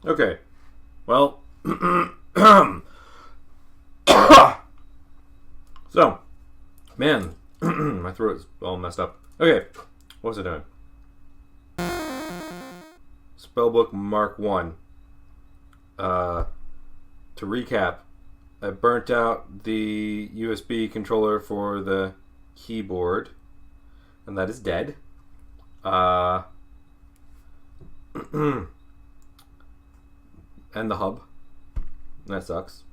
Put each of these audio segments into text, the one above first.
Okay. Well, so, man, my throat's all messed up. Okay, what was I doing? Spellbook Mark 1. To recap, I burnt out the USB controller for the keyboard, and that is dead. And the hub. That sucks.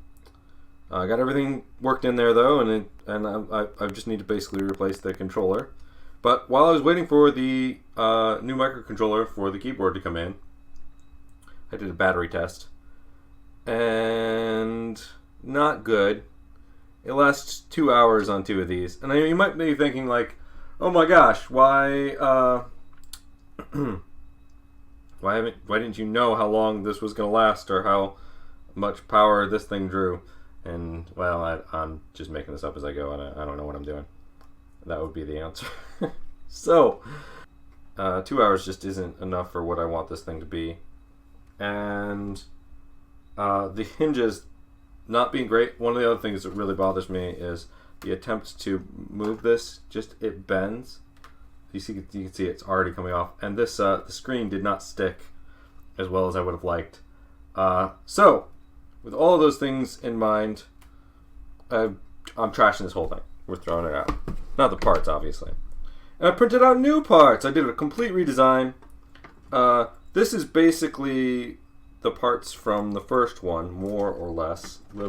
I got everything worked in there though, and I just need to basically replace the controller. But while I was waiting for the new microcontroller for the keyboard to come in, I did a battery test, and not good. It lasts 2 hours on 2 of these, and you might be thinking like, "Oh my gosh, why didn't you know how long this was going to last or how much power this thing drew?" And, well, I'm just making this up as I go, and I don't know what I'm doing. That would be the answer. So, 2 hours just isn't enough for what I want this thing to be. And the hinges not being great. One of the other things that really bothers me is the attempt to move this, it bends. You can see it's already coming off, and this the screen did not stick as well as I would have liked. So, with all of those things in mind, I'm trashing this whole thing. We're throwing it out. Not the parts, obviously. And I printed out new parts. I did a complete redesign. This is basically the parts from the first one, more or less, a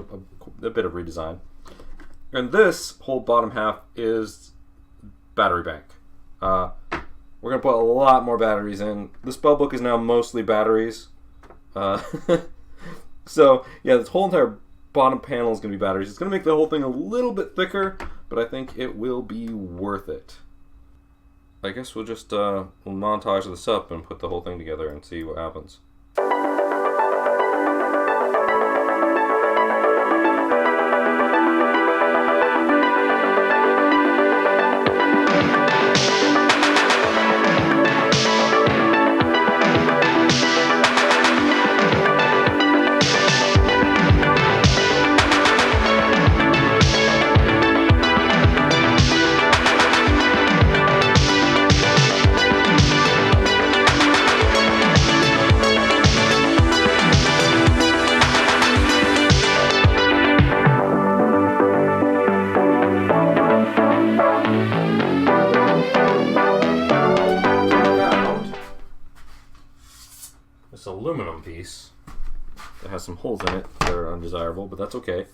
bit of redesign. And this whole bottom half is battery bank. We're going to put a lot more batteries in. The Spellbook is now mostly batteries. So, yeah, this whole entire bottom panel is going to be batteries. It's going to make the whole thing a little bit thicker, but I think it will be worth it. I guess we'll just we'll montage this up and put the whole thing together and see what happens. This aluminum piece that has some holes in it that are undesirable, but that's okay.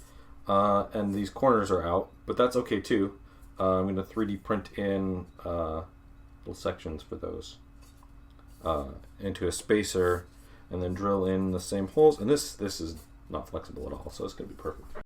And these corners are out, but that's okay too. I'm going to 3D print in little sections for those into a spacer, and then drill in the same holes. And this is not flexible at all, so it's going to be perfect.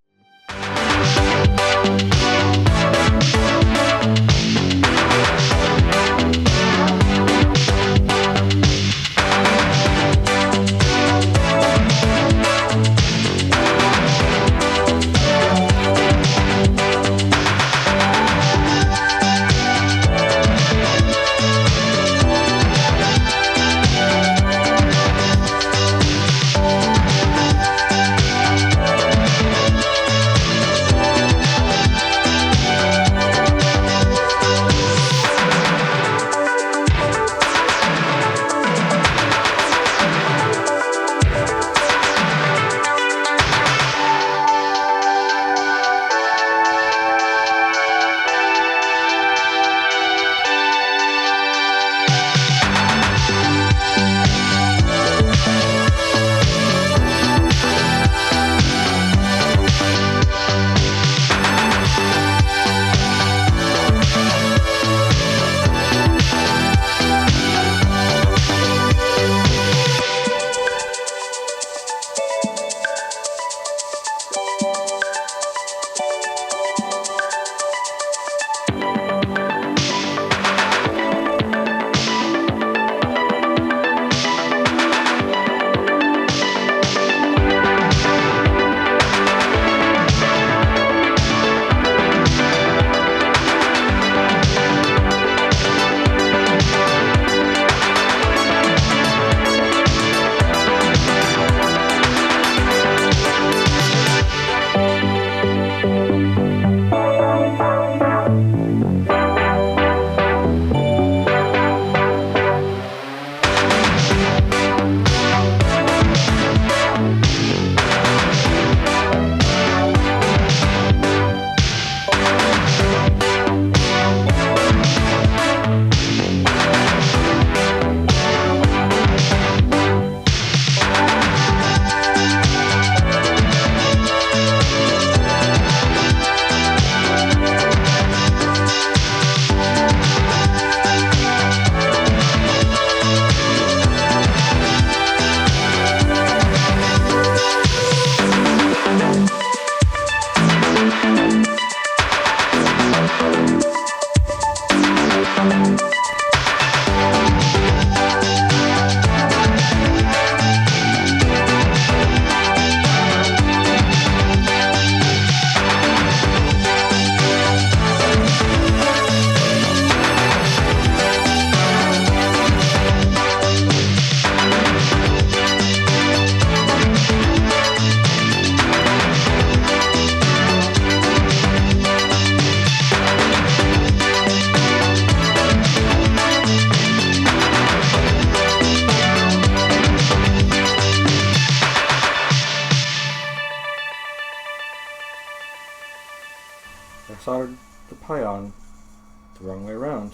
soldered the Pi on the wrong way around.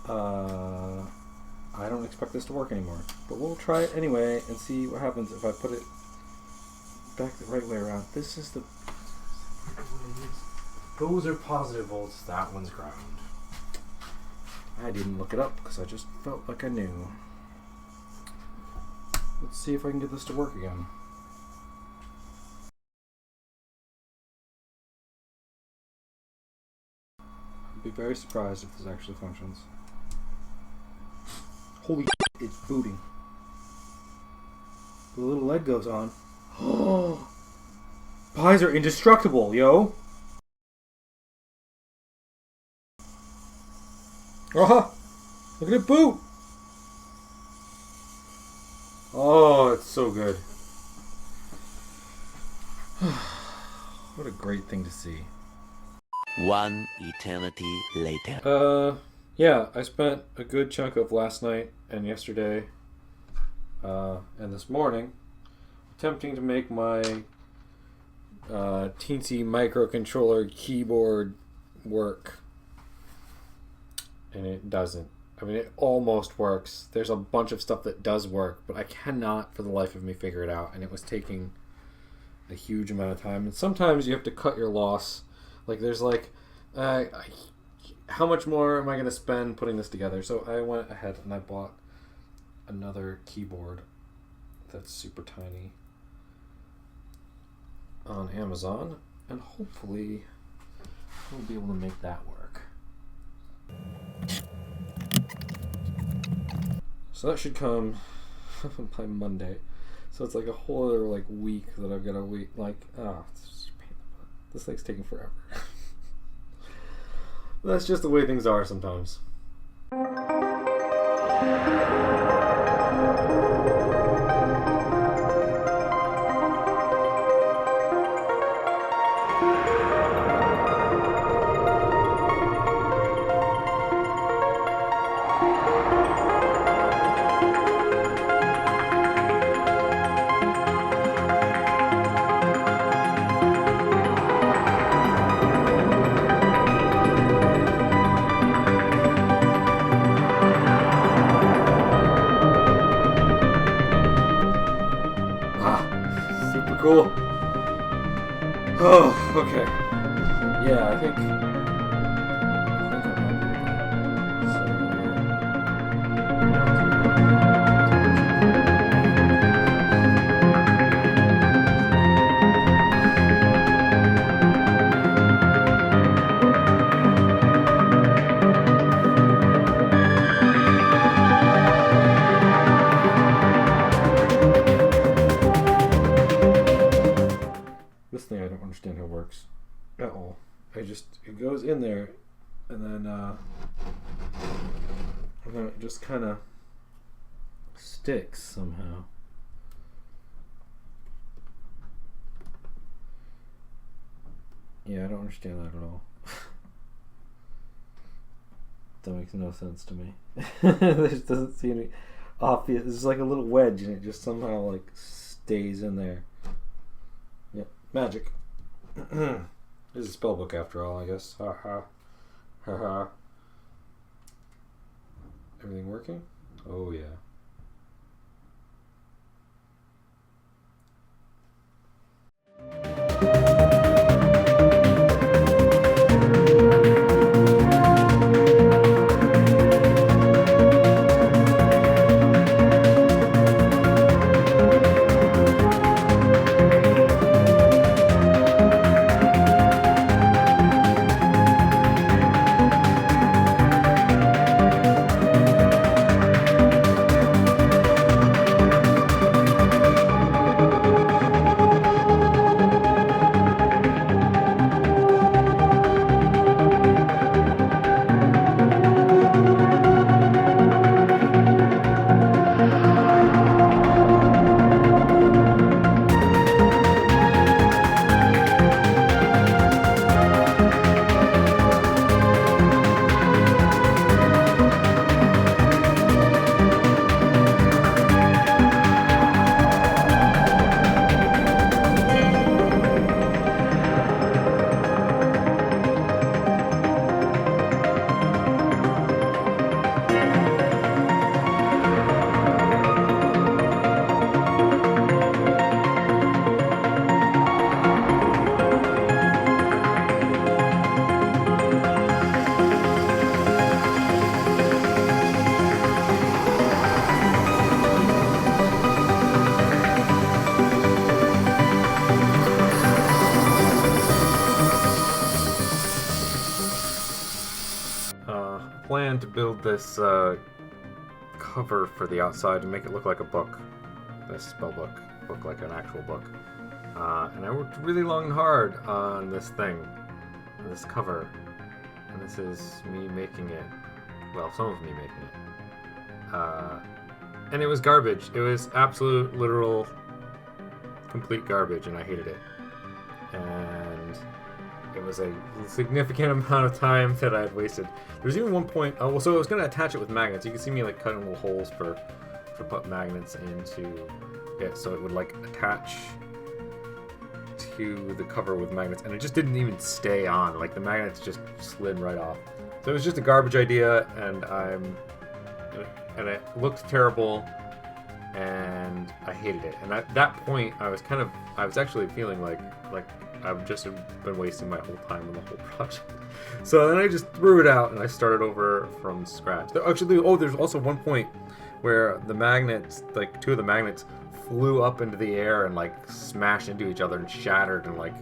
I don't expect this to work anymore, but we'll try it anyway and see what happens if I put it back the right way around. This is the... Those are positive volts, that one's ground. I didn't look it up because I just felt like I knew. Let's see if I can get this to work again. I'd be very surprised if this actually functions. Holy shit, it's booting. The little LED goes on. Oh, Pies are indestructible, yo! Oh, look at it boot! Oh, it's so good. What a great thing to see. One eternity later. Yeah, I spent a good chunk of last night and yesterday and this morning attempting to make my teensy microcontroller keyboard work. And it doesn't. I mean, it almost works. There's a bunch of stuff that does work, but I cannot for the life of me figure it out. And it was taking a huge amount of time. And sometimes you have to cut your loss. Like, there's like, how much more am I going to spend putting this together? So I went ahead and I bought another keyboard that's super tiny on Amazon. And hopefully we'll be able to make that work. So that should come by Monday. So it's like a whole other like week that I've got to wait. Like, it's just a pain in the butt. This thing's taking forever. That's just the way things are sometimes. Cool. Oh, okay. Yeah, I think I'm happy with This thing I don't understand how it works at all. It goes in there and then it just kind of sticks somehow. Yeah, I don't understand that at all. That makes no sense to me. There just doesn't seem any obvious. It's like a little wedge and it just somehow like stays in there. Yep, magic. This is a spellbook after all, I guess. Ha ha. Ha ha. Everything working? Oh yeah. wanted to build this cover for the outside to make it look like a book. This spellbook. Look like an actual book. And I worked really long and hard on this thing. This cover. And this is me making it. Well, some of me making it. And it was garbage. It was absolute, literal, complete garbage, and I hated it. And it was a significant amount of time that I had wasted. There's even one point. Oh, well, so I was going to attach it with magnets. You can see me like cutting little holes for put magnets into it, so it would like attach to the cover with magnets, and it just didn't even stay on. Like the magnets just slid right off. So it was just a garbage idea, and it looked terrible, and I hated it. And at that point, I was actually feeling like I've just been wasting my whole time on the whole project. So then I just threw it out and I started over from scratch. There's also one point where the magnets, like two of the magnets, flew up into the air and like smashed into each other and shattered and like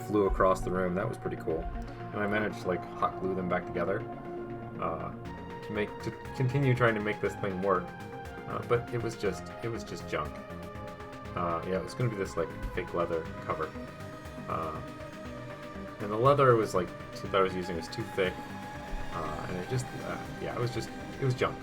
flew across the room. That was pretty cool. And I managed to like hot glue them back together to continue trying to make this thing work. But it was just junk. It was going to be this like fake leather cover. And the leather was like that I was using was too thick, and it just it was junk.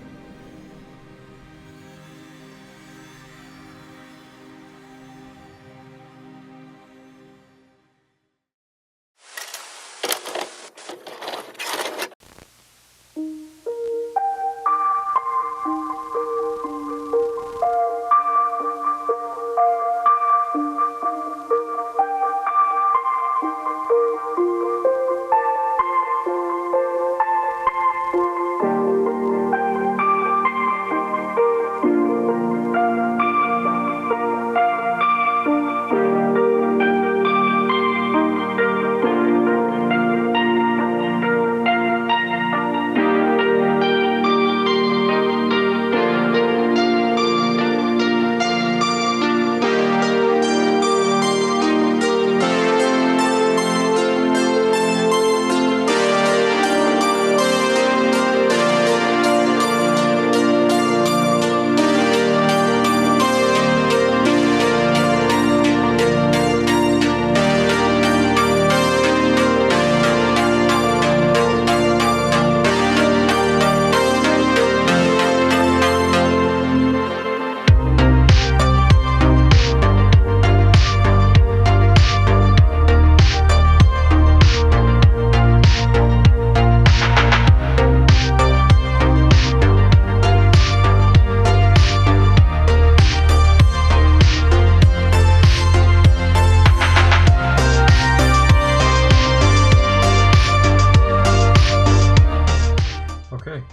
Okay,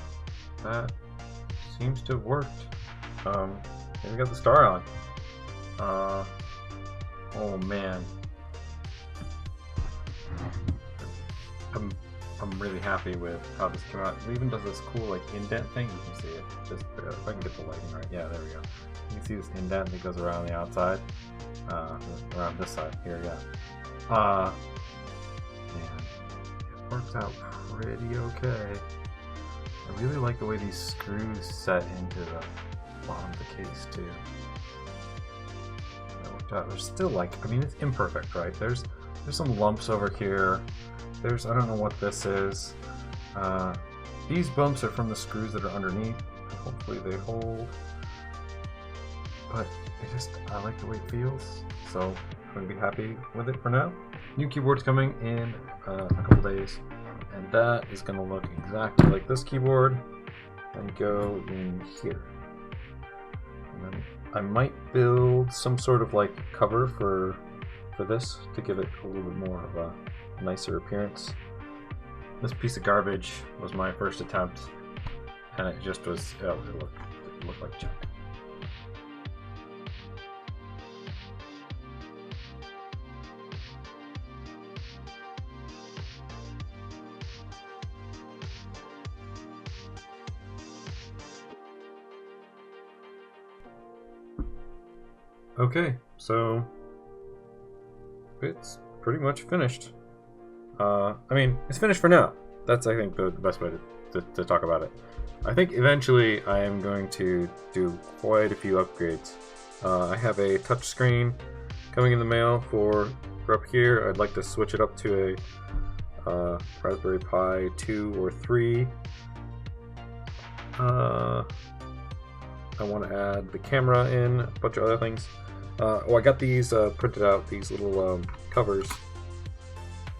that seems to have worked. And we got the star on. Oh man, I'm really happy with how this came out. It even does this cool like indent thing. You can see it. Just if I can get the lighting right. Yeah, there we go. You can see this indent that goes around the outside, around this side here. Yeah. And it works out pretty okay. I really like the way these screws set into the bottom of the case too. That worked out. There's still like, I mean, it's imperfect, right? There's some lumps over here. I don't know what this is. These bumps are from the screws that are underneath. Hopefully they hold. But I like the way it feels. So I'm going to be happy with it for now. New keyboard's coming in a couple days. And that is going to look exactly like this keyboard and go in here. And then I might build some sort of like cover for this to give it a little bit more of a nicer appearance. This piece of garbage was my first attempt, and it just was, it looked like junk. Okay, so it's pretty much finished. I mean, it's finished for now. That's, I think, the best way to to talk about it. I think eventually I am going to do quite a few upgrades. I have a touchscreen coming in the mail for up here. I'd like to switch it up to a Raspberry Pi 2 or 3. I want to add the camera in, a bunch of other things. I got these printed out, these little covers.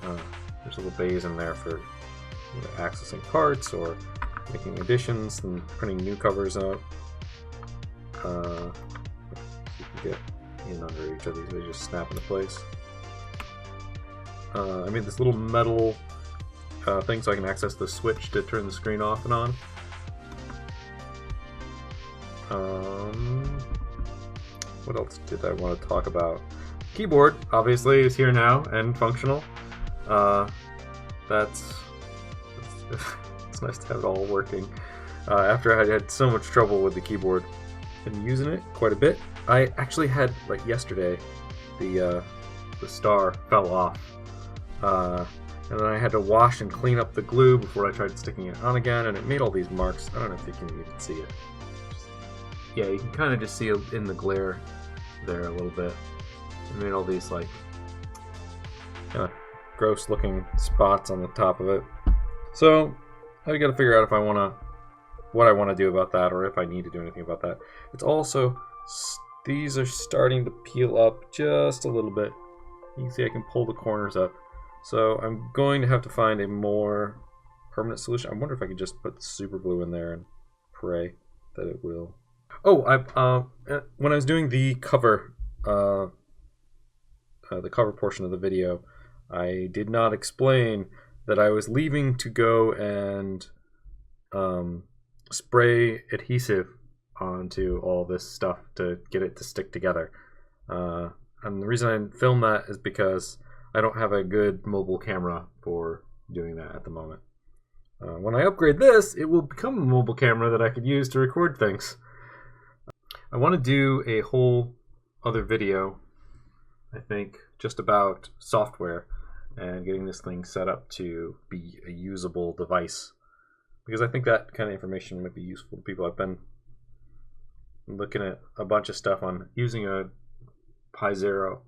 There's little bays in there for accessing parts or making additions and printing new covers out. You can get in under each of these, they just snap into place. I made this little metal thing so I can access the switch to turn the screen off and on. What else did I want to talk about? Keyboard, obviously, is here now and functional. It's nice to have it all working. After I had so much trouble with the keyboard, been using it quite a bit. I actually had, like yesterday, the star fell off. And then I had to wash and clean up the glue before I tried sticking it on again, and it made all these marks. I don't know if you can even see it. Yeah, you can kind of just see it in the glare there a little bit. It made all these like kind of gross looking spots on the top of it. So I got to figure out if I want to, what I want to do about that, or if I need to do anything about that. It's also, these are starting to peel up just a little bit. You can see I can pull the corners up. So I'm going to have to find a more permanent solution. I wonder if I could just put super glue in there and pray that it will. Oh, when I was doing the cover portion of the video, I did not explain that I was leaving to go and spray adhesive onto all this stuff to get it to stick together. And the reason I filmed that is because I don't have a good mobile camera for doing that at the moment. When I upgrade this, it will become a mobile camera that I could use to record things. I want to do a whole other video, I think, just about software and getting this thing set up to be a usable device. Because I think that kind of information might be useful to people. I've been looking at a bunch of stuff on using a Pi Zero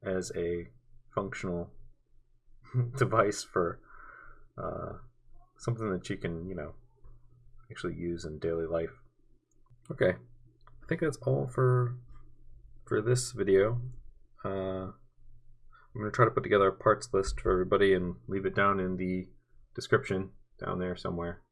as a functional device for something that you can, actually use in daily life. Okay, I think that's all for this video. I'm going to try to put together a parts list for everybody and leave it down in the description down there somewhere.